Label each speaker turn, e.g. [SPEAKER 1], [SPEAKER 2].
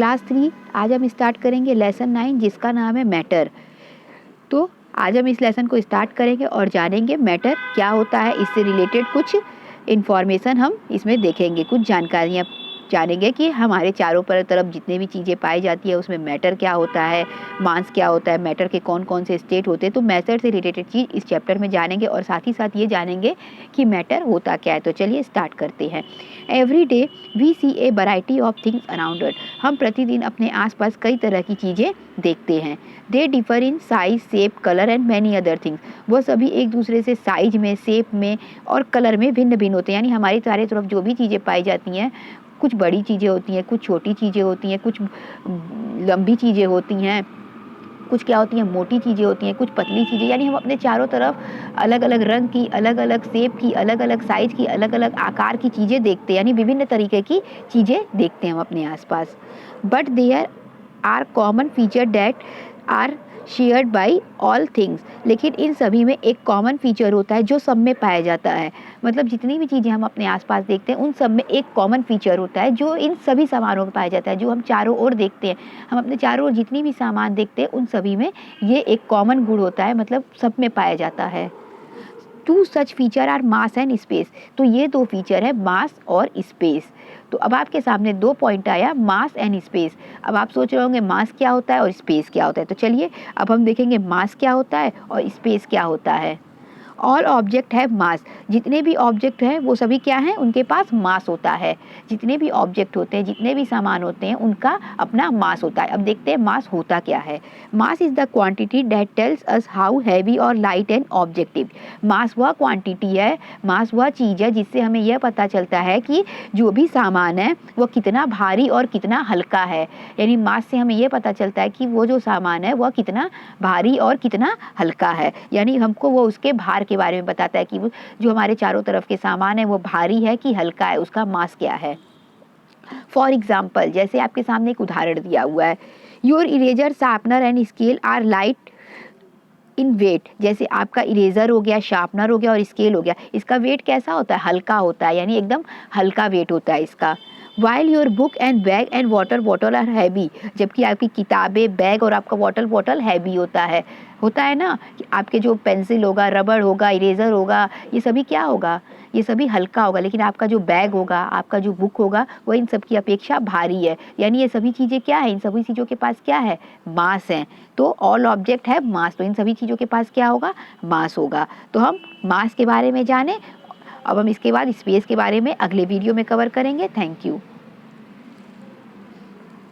[SPEAKER 1] Class 3 आज हम start करेंगे लेसन 9 जिसका नाम है मैटर। तो आज हम इस लेसन को स्टार्ट करेंगे और जानेंगे मैटर क्या होता है, इससे रिलेटेड कुछ इन्फॉर्मेशन हम इसमें देखेंगे, कुछ जानकारियाँ जानेंगे कि हमारे चारों तरफ जितने भी चीज़ें पाई जाती है उसमें मैटर क्या होता है, मास क्या होता है, मैटर के कौन कौन से स्टेट होते हैं। तो मैटर से रिलेटेड चीज़ इस चैप्टर में जानेंगे और साथ ही साथ ये जानेंगे कि मैटर होता क्या है। तो चलिए स्टार्ट करते हैं। Every day we see a variety of things around us. हम प्रतिदिन अपने आसपास कई तरह की चीज़ें देखते हैं। They differ in size, shape, colour and many other things. वो सभी एक दूसरे से साइज में, शेप में और कलर में भिन्न भिन्न होते हैं। यानी हमारी चारों तरफ जो भी चीज़ें पाई जाती हैं, कुछ बड़ी चीज़ें होती हैं, कुछ छोटी चीज़ें होती हैं, कुछ लंबी चीज़ें होती हैं, कुछ क्या होती हैं मोटी चीज़ें होती हैं, कुछ पतली चीज़ें। यानी हम अपने चारों तरफ अलग अलग रंग की, अलग अलग शेप की, अलग अलग साइज़ की, अलग अलग आकार की चीज़ें देखते हैं। यानी विभिन्न तरीके की चीज़ें देखते हैं हम अपने आसपास। But there are common feature that are shared by all things. लेकिन इन सभी में एक कॉमन फीचर होता है जो सब में पाया जाता है। मतलब जितनी भी चीज़ें हम अपने आसपास देखते हैं उन सब में एक कॉमन फीचर होता है जो इन सभी सामानों में पाया जाता है। जो हम चारों ओर देखते हैं, हम अपने चारों ओर जितनी भी सामान देखते हैं उन सभी में ये एक कॉमन गुण होता है, मतलब सब में पाया जाता है। Two such feature are mass and space. तो ये दो फीचर है, मास और स्पेस। तो अब आपके सामने दो पॉइंट आया, मास एंड स्पेस। अब आप सोच रहे होंगे मास क्या होता है और स्पेस क्या होता है। तो चलिए अब हम देखेंगे मास क्या होता है और स्पेस क्या होता है। ऑल ऑब्जेक्ट है मास। जितने भी ऑब्जेक्ट हैं वो सभी क्या हैं, उनके पास मास होता है। जितने भी ऑब्जेक्ट होते हैं, जितने भी सामान होते हैं, उनका अपना मास होता है। अब देखते हैं मास होता क्या है। Mass is the quantity that tells us how heavy और लाइट एन ऑब्जेक्टिव। मास वह क्वांटिटी है, मास वह चीज़ है जिससे हमें यह पता चलता है कि जो भी सामान है वो कितना भारी और कितना हल्का है। यानी मास से हमें यह पता चलता है कि वो जो सामान है वह कितना भारी और कितना हल्का है। यानी हमको वो उसके भार के बारे में बताता है कि वो जो हमारे चारों तरफ के सामान है वो भारी है कि हल्का है, उसका मास क्या है। फॉर एग्जाम्पल, जैसे आपके सामने एक उदाहरण दिया हुआ है, your eraser, sharpener and scale are light in weight. जैसे आपका इरेजर हो गया, शार्पनर हो गया और स्केल हो गया, इसका वेट कैसा होता है, हल्का होता है, यानी एकदम हल्का वेट होता है इसका। While your book and bag and water bottle are heavy. जबकि आपकी किताबें, बैग और आपका वाटर बॉटल हैवी होता है ना कि आपके जो पेंसिल होगा, रबड़ होगा, इरेजर होगा, ये सभी क्या होगा, ये सभी हल्का होगा। लेकिन आपका जो बैग होगा, आपका जो बुक होगा, वो इन सब की अपेक्षा भारी है। यानी ये सभी चीज़ें क्या है, इन सभी चीज़ों के पास क्या है, मास है। तो ऑल ऑब्जेक्ट है मास, तो इन सभी चीज़ों के पास क्या होगा, मास होगा। तो हम मास के बारे में जाने। अब हम इसके बाद स्पेस के बारे में अगले वीडियो में कवर करेंगे। Thank you.